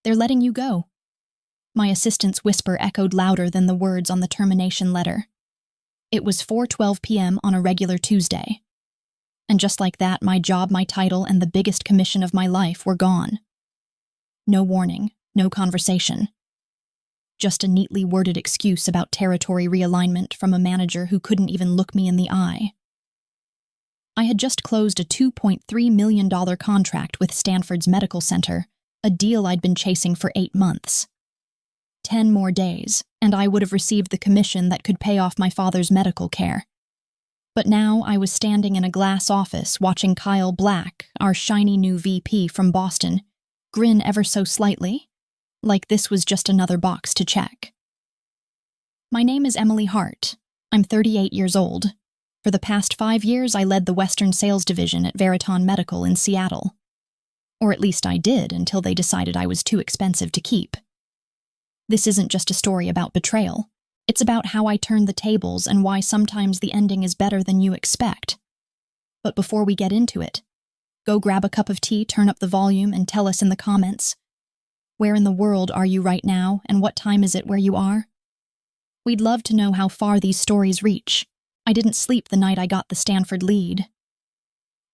They're letting you go." My assistant's whisper echoed louder than the words on the termination letter. It was 4:12 p.m. on a regular Tuesday. And just like that, my job, my title, and the biggest commission of my life were gone. No warning, no conversation. Just a neatly worded excuse about territory realignment from a manager who couldn't even look me in the eye. I had just closed a $2.3 million contract with Stanford's Medical Center, a deal I'd been chasing for 8 months. 10 more days, and I would have received the commission that could pay off my father's medical care. But now I was standing in a glass office watching Kyle Black, our shiny new VP from Boston, grin ever so slightly, like this was just another box to check. "My name is Emily Hart. I'm 38 years old. For the past 5 years, I led the Western Sales Division at Veriton Medical in Seattle. Or at least I did until they decided I was too expensive to keep. This isn't just a story about betrayal. It's about how I turned the tables and why sometimes the ending is better than you expect. But before we get into it, go grab a cup of tea, turn up the volume, and tell us in the comments, where in the world are you right now, and what time is it where you are? We'd love to know how far these stories reach. I didn't sleep the night I got the Stanford lead.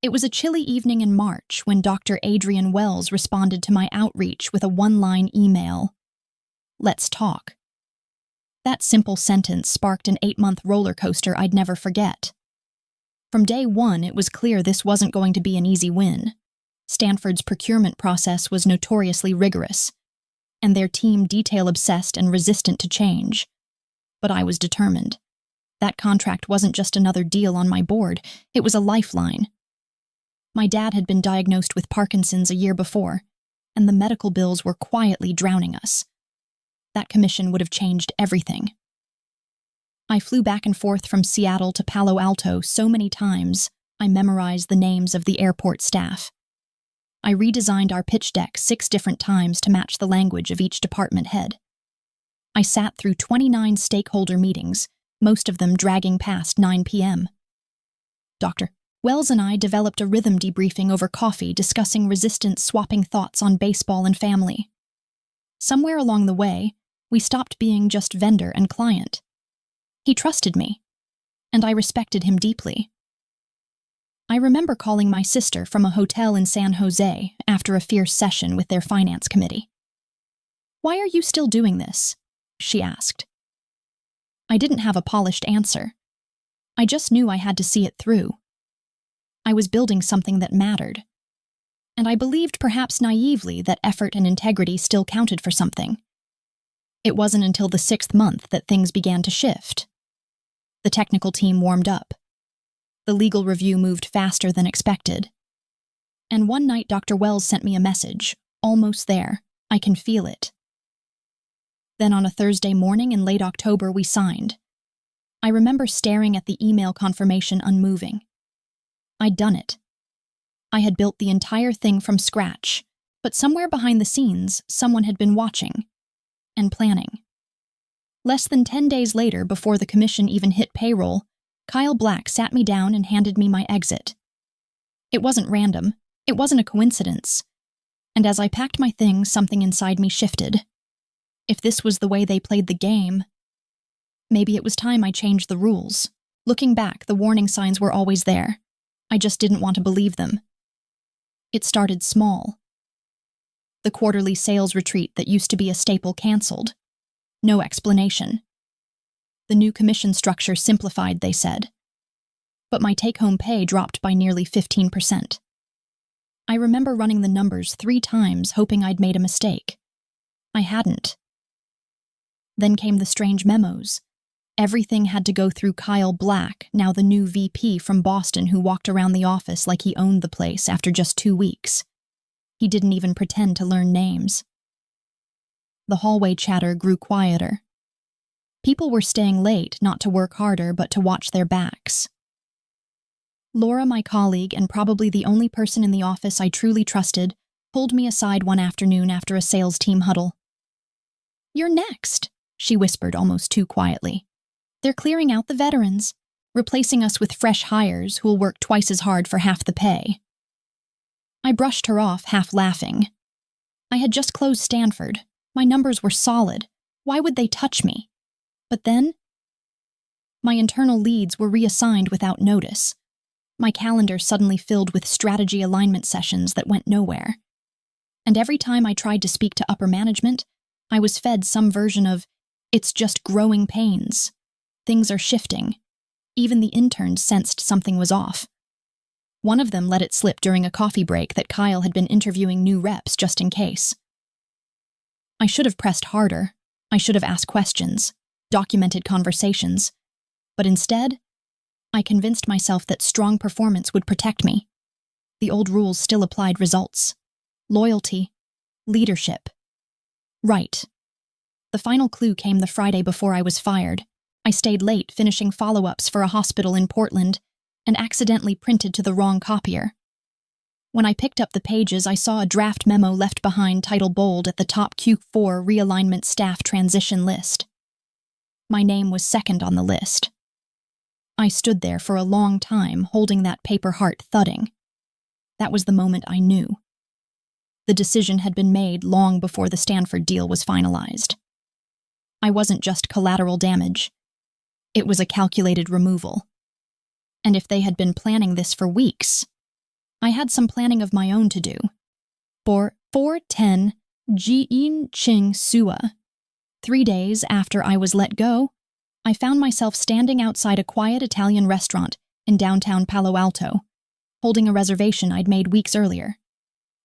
It was a chilly evening in March when Dr. Adrian Wells responded to my outreach with a one-line email. "Let's talk." That simple sentence sparked an 8-month roller coaster I'd never forget. From day one, it was clear this wasn't going to be an easy win. Stanford's procurement process was notoriously rigorous, and their team detail-obsessed and resistant to change. But I was determined. That contract wasn't just another deal on my board, it was a lifeline. My dad had been diagnosed with Parkinson's a year before, and the medical bills were quietly drowning us. That commission would have changed everything. I flew back and forth from Seattle to Palo Alto so many times, I memorized the names of the airport staff. I redesigned our pitch deck 6 different times to match the language of each department head. I sat through 29 stakeholder meetings, most of them dragging past 9 p.m. Dr. Wells and I developed a rhythm debriefing over coffee, discussing resistance, swapping thoughts on baseball and family. Somewhere along the way, we stopped being just vendor and client. He trusted me, and I respected him deeply. I remember calling my sister from a hotel in San Jose after a fierce session with their finance committee. "Why are you still doing this?" she asked. I didn't have a polished answer. I just knew I had to see it through. I was building something that mattered, and I believed, perhaps naively, that effort and integrity still counted for something. It wasn't until the 6th month that things began to shift. The technical team warmed up. The legal review moved faster than expected. And one night Dr. Wells sent me a message, "Almost there. I can feel it." Then on a Thursday morning in late October, we signed. I remember staring at the email confirmation unmoving. I'd done it. I had built the entire thing from scratch, but somewhere behind the scenes, someone had been watching and planning. Less than 10 days later, before the commission even hit payroll, Kyle Black sat me down and handed me my exit. It wasn't random. It wasn't a coincidence. And as I packed my things, something inside me shifted. If this was the way they played the game, maybe it was time I changed the rules. Looking back, the warning signs were always there. I just didn't want to believe them. It started small. The quarterly sales retreat that used to be a staple canceled. No explanation. The new commission structure simplified, they said. But my take-home pay dropped by nearly 15%. I remember running the numbers 3 times, hoping I'd made a mistake. I hadn't. Then came the strange memos. Everything had to go through Kyle Black, now the new VP from Boston, who walked around the office like he owned the place after just 2 weeks. He didn't even pretend to learn names. The hallway chatter grew quieter. People were staying late, not to work harder, but to watch their backs. Laura, my colleague, and probably the only person in the office I truly trusted, pulled me aside one afternoon after a sales team huddle. "You're next," she whispered almost too quietly. "They're clearing out the veterans, replacing us with fresh hires who'll work twice as hard for half the pay." I brushed her off, half laughing. I had just closed Stanford. My numbers were solid. Why would they touch me? But then, my internal leads were reassigned without notice. My calendar suddenly filled with strategy alignment sessions that went nowhere. And every time I tried to speak to upper management, I was fed some version of, "It's just growing pains. Things are shifting." Even the interns sensed something was off. One of them let it slip during a coffee break that Kyle had been interviewing new reps just in case. I should have pressed harder. I should have asked questions, documented conversations. But instead, I convinced myself that strong performance would protect me. The old rules still applied: results, loyalty, leadership. Right. The final clue came the Friday before I was fired. I stayed late finishing follow-ups for a hospital in Portland and accidentally printed to the wrong copier. When I picked up the pages, I saw a draft memo left behind, title bold at the top: Q4 realignment staff transition list. My name was second on the list. I stood there for a long time, holding that paper heart thudding. That was the moment I knew. The decision had been made long before the Stanford deal was finalized. I wasn't just collateral damage. It was a calculated removal. And if they had been planning this for weeks, I had some planning of my own to do. For 410 Jiin Ching Sua. 3 days after I was let go, I found myself standing outside a quiet Italian restaurant in downtown Palo Alto, holding a reservation I'd made weeks earlier.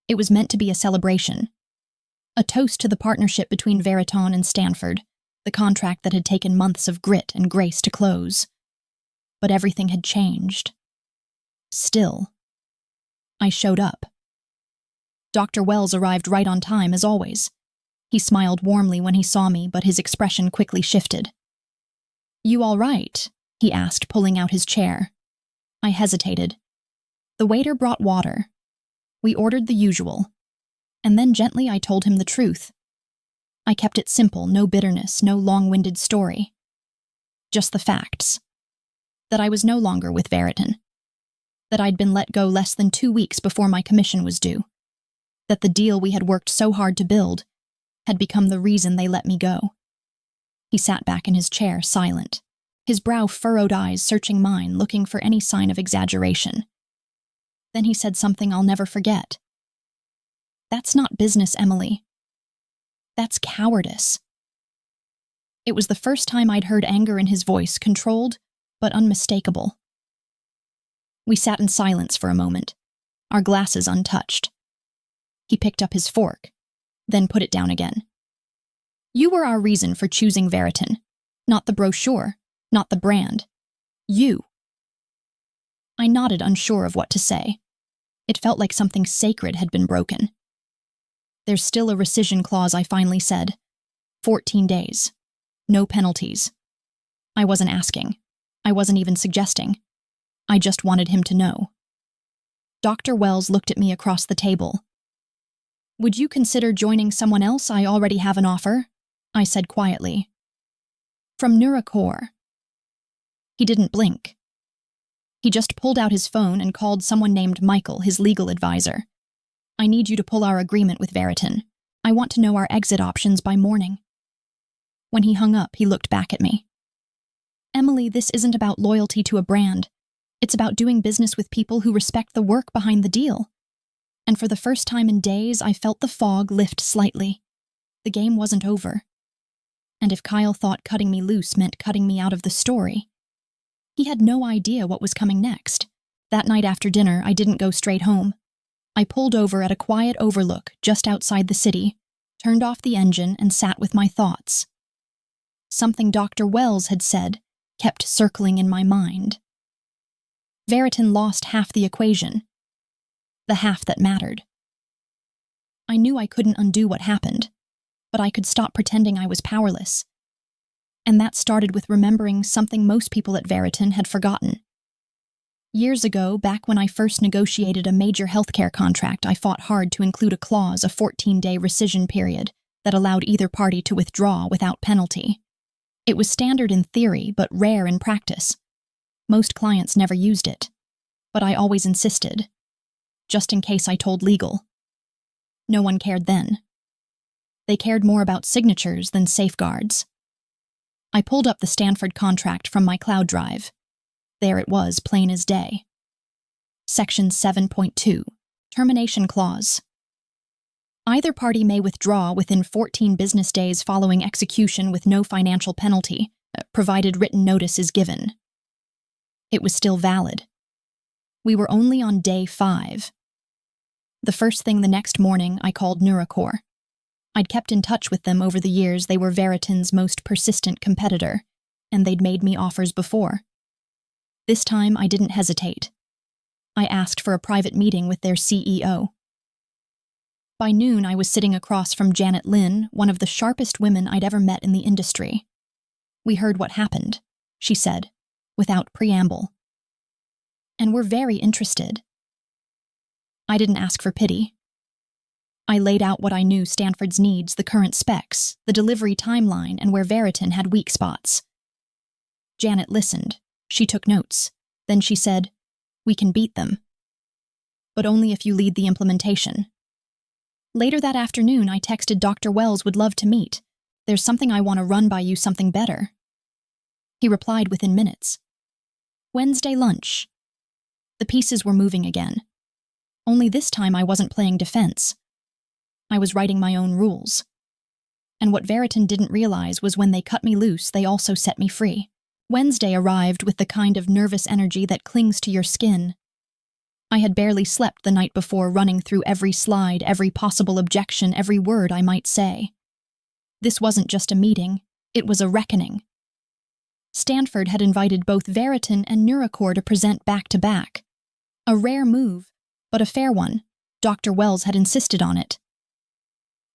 It was meant to be a celebration. A toast to the partnership between Veriton and Stanford, the contract that had taken months of grit and grace to close. But everything had changed. Still, I showed up. Dr. Wells arrived right on time, as always. He smiled warmly when he saw me, but his expression quickly shifted. "You all right?" he asked, pulling out his chair. I hesitated. The waiter brought water. We ordered the usual. And then gently I told him the truth. I kept it simple, no bitterness, no long-winded story. Just the facts. That I was no longer with Veriton. That I'd been let go less than 2 weeks before my commission was due. That the deal we had worked so hard to build had become the reason they let me go. He sat back in his chair, silent, his brow-furrowed eyes searching mine, looking for any sign of exaggeration. Then he said something I'll never forget. "That's not business, Emily. That's cowardice." It was the first time I'd heard anger in his voice, controlled but unmistakable. We sat in silence for a moment, our glasses untouched. He picked up his fork, then put it down again. "You were our reason for choosing Veriton. Not the brochure, not the brand. You." I nodded, unsure of what to say. It felt like something sacred had been broken. "There's still a rescission clause," I finally said. 14 days. No penalties. I wasn't asking. I wasn't even suggesting. I just wanted him to know. Dr. Wells looked at me across the table. "Would you consider joining someone else? I already have an offer," I said quietly. "From NeuroCore." He didn't blink. He just pulled out his phone and called someone named Michael, his legal advisor. "I need you to pull our agreement with Veriton. I want to know our exit options by morning." When he hung up, he looked back at me. "Emily, this isn't about loyalty to a brand. It's about doing business with people who respect the work behind the deal." And for the first time in days, I felt the fog lift slightly. The game wasn't over. And if Kyle thought cutting me loose meant cutting me out of the story, he had no idea what was coming next. That night after dinner, I didn't go straight home. I pulled over at a quiet overlook just outside the city, turned off the engine, and sat with my thoughts. Something Dr. Wells had said kept circling in my mind. Veriton lost half the equation. The half that mattered. I knew I couldn't undo what happened, but I could stop pretending I was powerless. And that started with remembering something most people at Veriton had forgotten. Years ago, back when I first negotiated a major healthcare contract, I fought hard to include a clause, a 14-day rescission period, that allowed either party to withdraw without penalty. It was standard in theory, but rare in practice. Most clients never used it, but I always insisted. Just in case I told legal. No one cared then. They cared more about signatures than safeguards. I pulled up the Stanford contract from my cloud drive. There it was, plain as day. Section 7.2, Termination Clause. Either party may withdraw within 14 business days following execution with no financial penalty, provided written notice is given. It was still valid. We were only on day 5. The first thing the next morning, I called Neurocore. I'd kept in touch with them over the years. They were Veriton's most persistent competitor, and they'd made me offers before. This time, I didn't hesitate. I asked for a private meeting with their CEO. By noon, I was sitting across from Janet Lynn, one of the sharpest women I'd ever met in the industry. "We heard what happened," she said, without preamble. "And we're very interested." I didn't ask for pity. I laid out what I knew Stanford's needs, the current specs, the delivery timeline, and where Veriton had weak spots. Janet listened. She took notes. Then she said, "We can beat them. But only if you lead the implementation." Later that afternoon, I texted Dr. Wells would love to meet. "There's something I want to run by you, something better." He replied within minutes. Wednesday lunch. The pieces were moving again. Only this time I wasn't playing defense. I was writing my own rules. And what Veriton didn't realize was when they cut me loose, they also set me free. Wednesday arrived with the kind of nervous energy that clings to your skin. I had barely slept the night before, running through every slide, every possible objection, every word I might say. This wasn't just a meeting, it was a reckoning. Stanford had invited both Veriton and Neurocore to present back-to-back. A rare move, but a fair one. Dr. Wells had insisted on it.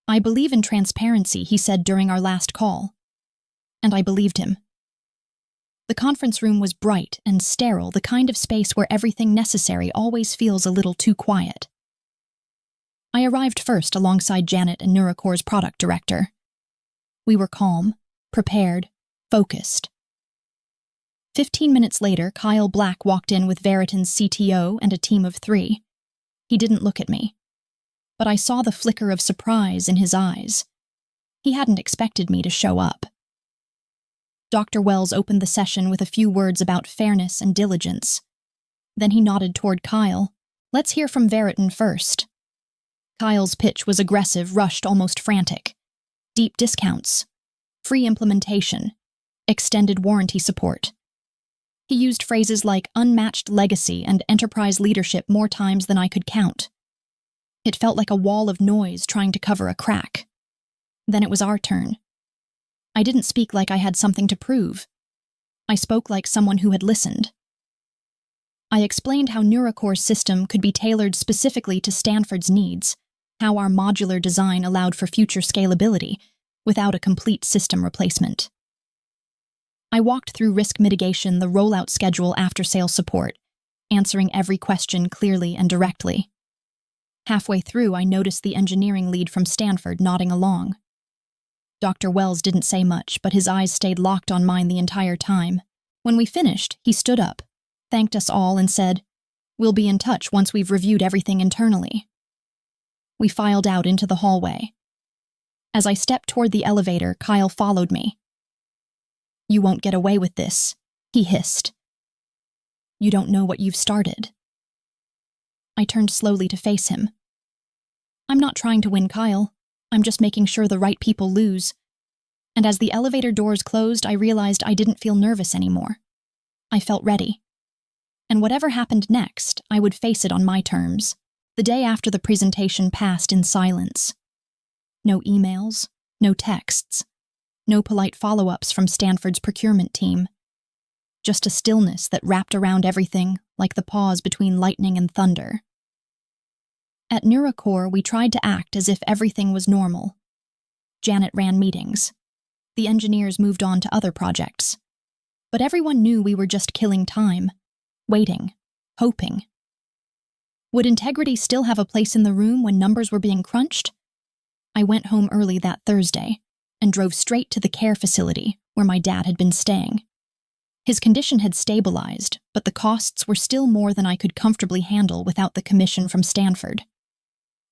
"I believe in transparency," he said during our last call. And I believed him. The conference room was bright and sterile, the kind of space where everything necessary always feels a little too quiet. I arrived first alongside Janet and Neurocore's product director. We were calm, prepared, focused. 15 minutes later, Kyle Black walked in with Veriton's CTO and a team of 3. He didn't look at me, but I saw the flicker of surprise in his eyes. He hadn't expected me to show up. Dr. Wells opened the session with a few words about fairness and diligence. Then he nodded toward Kyle. "Let's hear from Veriton first." Kyle's pitch was aggressive, rushed, almost frantic. Deep discounts, free implementation, extended warranty support. He used phrases like unmatched legacy and enterprise leadership more times than I could count. It felt like a wall of noise trying to cover a crack. Then it was our turn. I didn't speak like I had something to prove. I spoke like someone who had listened. I explained how Neurocore's system could be tailored specifically to Stanford's needs, how our modular design allowed for future scalability without a complete system replacement. I walked through risk mitigation, the rollout schedule, after-sales support, answering every question clearly and directly. Halfway through, I noticed the engineering lead from Stanford nodding along. Dr. Wells didn't say much, but his eyes stayed locked on mine the entire time. When we finished, he stood up, thanked us all, and said, "We'll be in touch once we've reviewed everything internally." We filed out into the hallway. As I stepped toward the elevator, Kyle followed me. "You won't get away with this," he hissed. "You don't know what you've started." I turned slowly to face him. "I'm not trying to win, Kyle. I'm just making sure the right people lose." And as the elevator doors closed, I realized I didn't feel nervous anymore. I felt ready. And whatever happened next, I would face it on my terms. The day after the presentation passed in silence. No emails, no texts, no polite follow-ups from Stanford's procurement team. Just a stillness that wrapped around everything, like the pause between lightning and thunder. At Neurocore, we tried to act as if everything was normal. Janet ran meetings. The engineers moved on to other projects. But everyone knew we were just killing time, waiting, hoping. Would integrity still have a place in the room when numbers were being crunched? I went home early that Thursday and drove straight to the care facility where my dad had been staying. His condition had stabilized, but the costs were still more than I could comfortably handle without the commission from Stanford.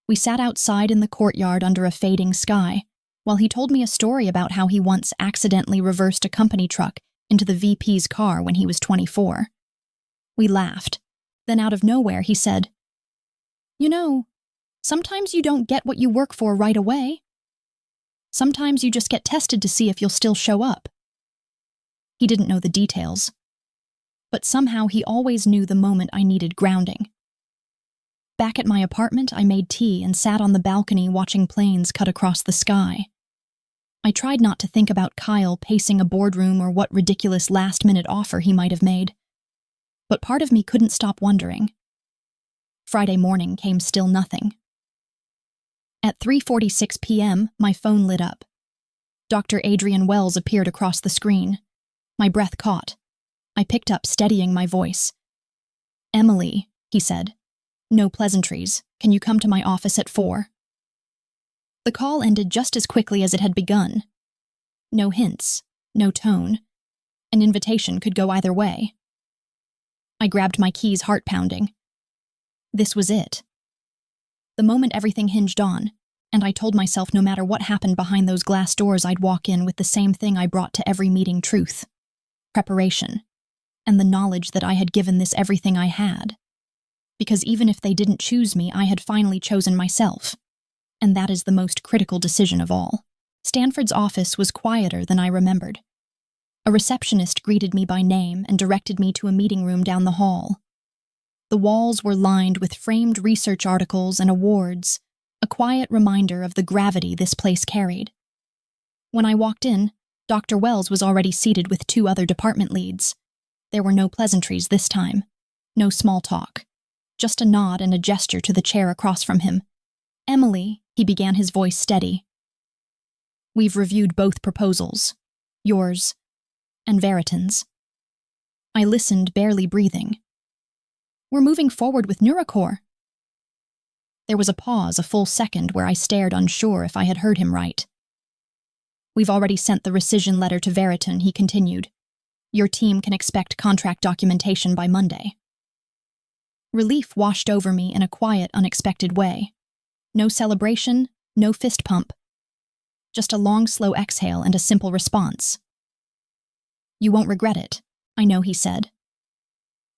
We sat outside in the courtyard under a fading sky, while he told me a story about how he once accidentally reversed a company truck into the VP's car when he was 24. We laughed. Then out of nowhere, he said, "You know, sometimes you don't get what you work for right away. Sometimes you just get tested to see if you'll still show up." He didn't know the details, but somehow he always knew the moment I needed grounding. Back at my apartment, I made tea and sat on the balcony watching planes cut across the sky. I tried not to think about Kyle pacing a boardroom or what ridiculous last-minute offer he might have made, but part of me couldn't stop wondering. Friday morning came still nothing. At 3:46 p.m., my phone lit up. Dr. Adrian Wells appeared across the screen. My breath caught. I picked up, steadying my voice. "Emily," he said. "No pleasantries. Can you come to my office at 4?" The call ended just as quickly as it had begun. No hints, no tone. An invitation could go either way. I grabbed my keys, heart pounding. This was it. The moment everything hinged on, and I told myself no matter what happened behind those glass doors, I'd walk in with the same thing I brought to every meeting: truth, preparation, and the knowledge that I had given this everything I had. Because even if they didn't choose me, I had finally chosen myself. And that is the most critical decision of all. Stanford's office was quieter than I remembered. A receptionist greeted me by name and directed me to a meeting room down the hall. The walls were lined with framed research articles and awards, a quiet reminder of the gravity this place carried. When I walked in, Dr. Wells was already seated with 2 other department leads. There were no pleasantries this time, no small talk, just a nod and a gesture to the chair across from him. "Emily," he began, his voice steady. "We've reviewed both proposals, yours and Veriton's." I listened, barely breathing. "We're moving forward with Neurocore." There was a pause, a full second, where I stared, unsure if I had heard him right. "We've already sent the rescission letter to Veriton," he continued. "Your team can expect contract documentation by Monday." Relief washed over me in a quiet, unexpected way. No celebration, no fist pump. Just a long, slow exhale and a simple response. "You won't regret it, I know," he said.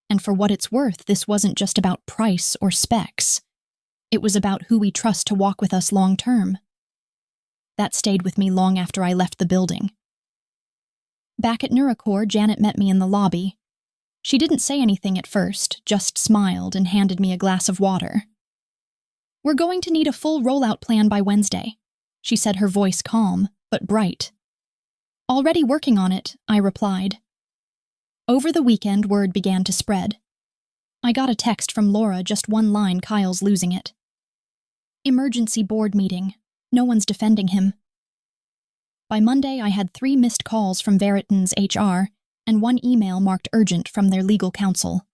And for what it's worth, this wasn't just about price or specs. It was about who we trust to walk with us long term. That stayed with me long after I left the building. Back at Neurocore, Janet met me in the lobby. She didn't say anything at first, just smiled and handed me a glass of water. "We're going to need a full rollout plan by Wednesday," she said, her voice calm but bright. "Already working on it," I replied. Over the weekend, word began to spread. I got a text from Laura, just one line: "Kyle's losing it. Emergency board meeting. No one's defending him." By Monday, I had 3 missed calls from Veriton's HR and 1 email marked urgent from their legal counsel.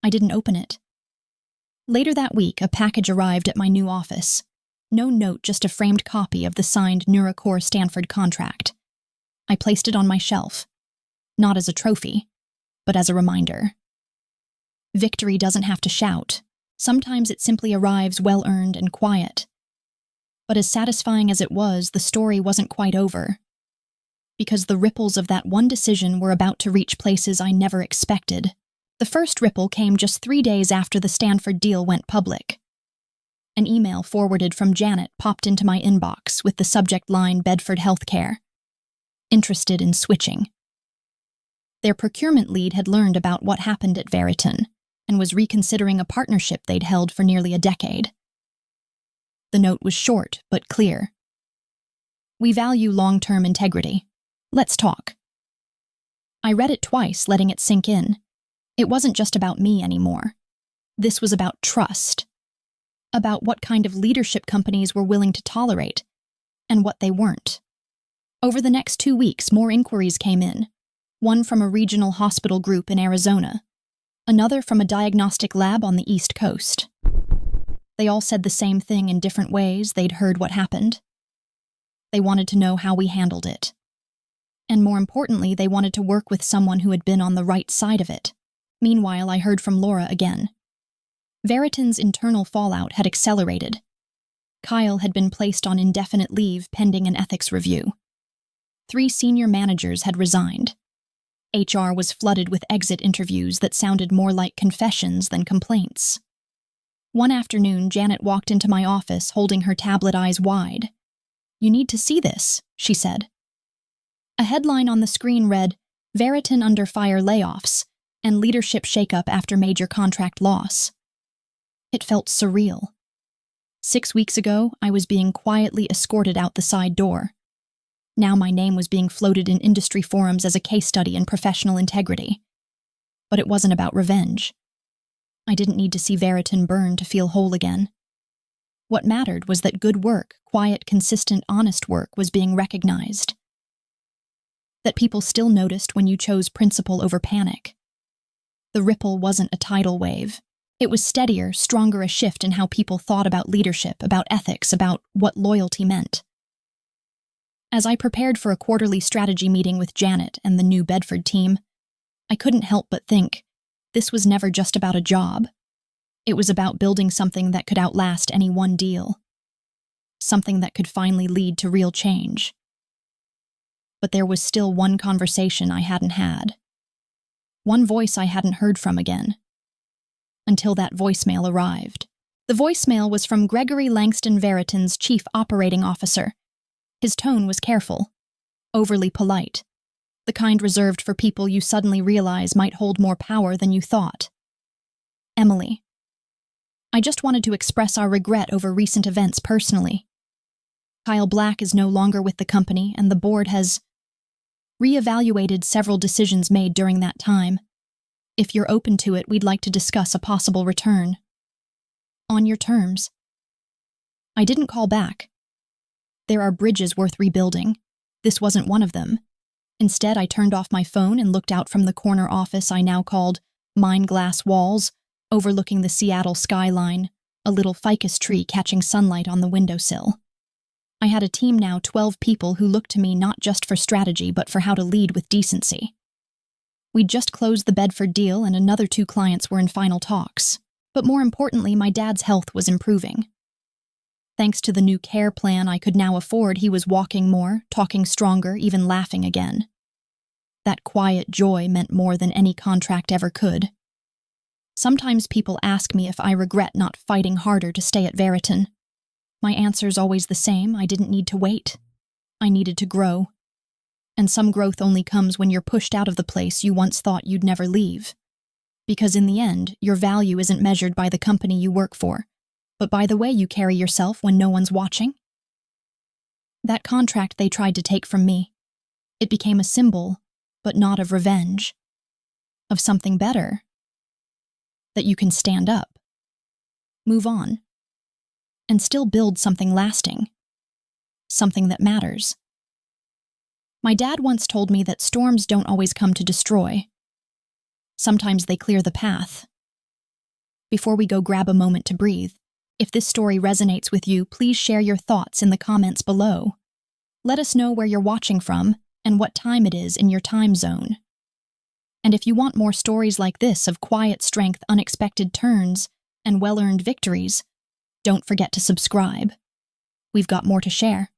I didn't open it. Later that week, a package arrived at my new office. No note, just a framed copy of the signed Neurocore Stanford contract. I placed it on my shelf, not as a trophy, but as a reminder. Victory doesn't have to shout. Sometimes it simply arrives well-earned and quiet. But as satisfying as it was, the story wasn't quite over. Because the ripples of that one decision were about to reach places I never expected. The first ripple came just 3 days after the Stanford deal went public. An email forwarded from Janet popped into my inbox with the subject line "Bedford Healthcare. Interested in switching." Their procurement lead had learned about what happened at Veriton and was reconsidering a partnership they'd held for nearly a decade. The note was short but clear. "We value long-term integrity. Let's talk." I read it twice, letting it sink in. It wasn't just about me anymore. This was about trust. About what kind of leadership companies were willing to tolerate, and what they weren't. Over the next 2 weeks, more inquiries came in. One from a regional hospital group in Arizona. Another from a diagnostic lab on the East Coast. They all said the same thing in different ways. They'd heard what happened. They wanted to know how we handled it. And more importantly, they wanted to work with someone who had been on the right side of it. Meanwhile, I heard from Laura again. Veriton's internal fallout had accelerated. Kyle had been placed on indefinite leave pending an ethics review. 3 senior managers had resigned. HR was flooded with exit interviews that sounded more like confessions than complaints. One afternoon, Janet walked into my office holding her tablet eyes wide. "You need to see this," she said. A headline on the screen read, "Veriton under fire layoffs and leadership shakeup after major contract loss." It felt surreal. 6 weeks ago, I was being quietly escorted out the side door. Now my name was being floated in industry forums as a case study in professional integrity. But it wasn't about revenge. I didn't need to see Veriton burn to feel whole again. What mattered was that good work, quiet, consistent, honest work, was being recognized. That people still noticed when you chose principle over panic. The ripple wasn't a tidal wave. It was steadier, stronger, a shift in how people thought about leadership, about ethics, about what loyalty meant. As I prepared for a quarterly strategy meeting with Janet and the New Bedford team, I couldn't help but think, this was never just about a job. It was about building something that could outlast any one deal. Something that could finally lead to real change. But there was still one conversation I hadn't had. One voice I hadn't heard from again. Until that voicemail arrived. The voicemail was from Gregory Langston Veriton's chief operating officer. His tone was careful, overly polite, the kind reserved for people you suddenly realize might hold more power than you thought. "Emily, I just wanted to express our regret over recent events personally. Kyle Black is no longer with the company, and the board has reevaluated several decisions made during that time. If you're open to it, we'd like to discuss a possible return. On your terms." I didn't call back. There are bridges worth rebuilding. This wasn't one of them. Instead, I turned off my phone and looked out from the corner office I now called Mine Glass Walls, overlooking the Seattle skyline, a little ficus tree catching sunlight on the windowsill. I had a team now, 12 people who looked to me not just for strategy but for how to lead with decency. We'd just closed the Bedford deal and another 2 clients were in final talks. But more importantly, my dad's health was improving. Thanks to the new care plan I could now afford, he was walking more, talking stronger, even laughing again. That quiet joy meant more than any contract ever could. Sometimes people ask me if I regret not fighting harder to stay at Veriton. My answer's always the same: I didn't need to wait. I needed to grow. And some growth only comes when you're pushed out of the place you once thought you'd never leave. Because in the end, your value isn't measured by the company you work for, but by the way you carry yourself when no one's watching. That contract they tried to take from me, it became a symbol, but not of revenge. Of something better. That you can stand up, move on, and still build something lasting. Something that matters. My dad once told me that storms don't always come to destroy. Sometimes they clear the path. Before we go, grab a moment to breathe. If this story resonates with you, please share your thoughts in the comments below. Let us know where you're watching from and what time it is in your time zone. And if you want more stories like this of quiet strength, unexpected turns, and well-earned victories, don't forget to subscribe. We've got more to share.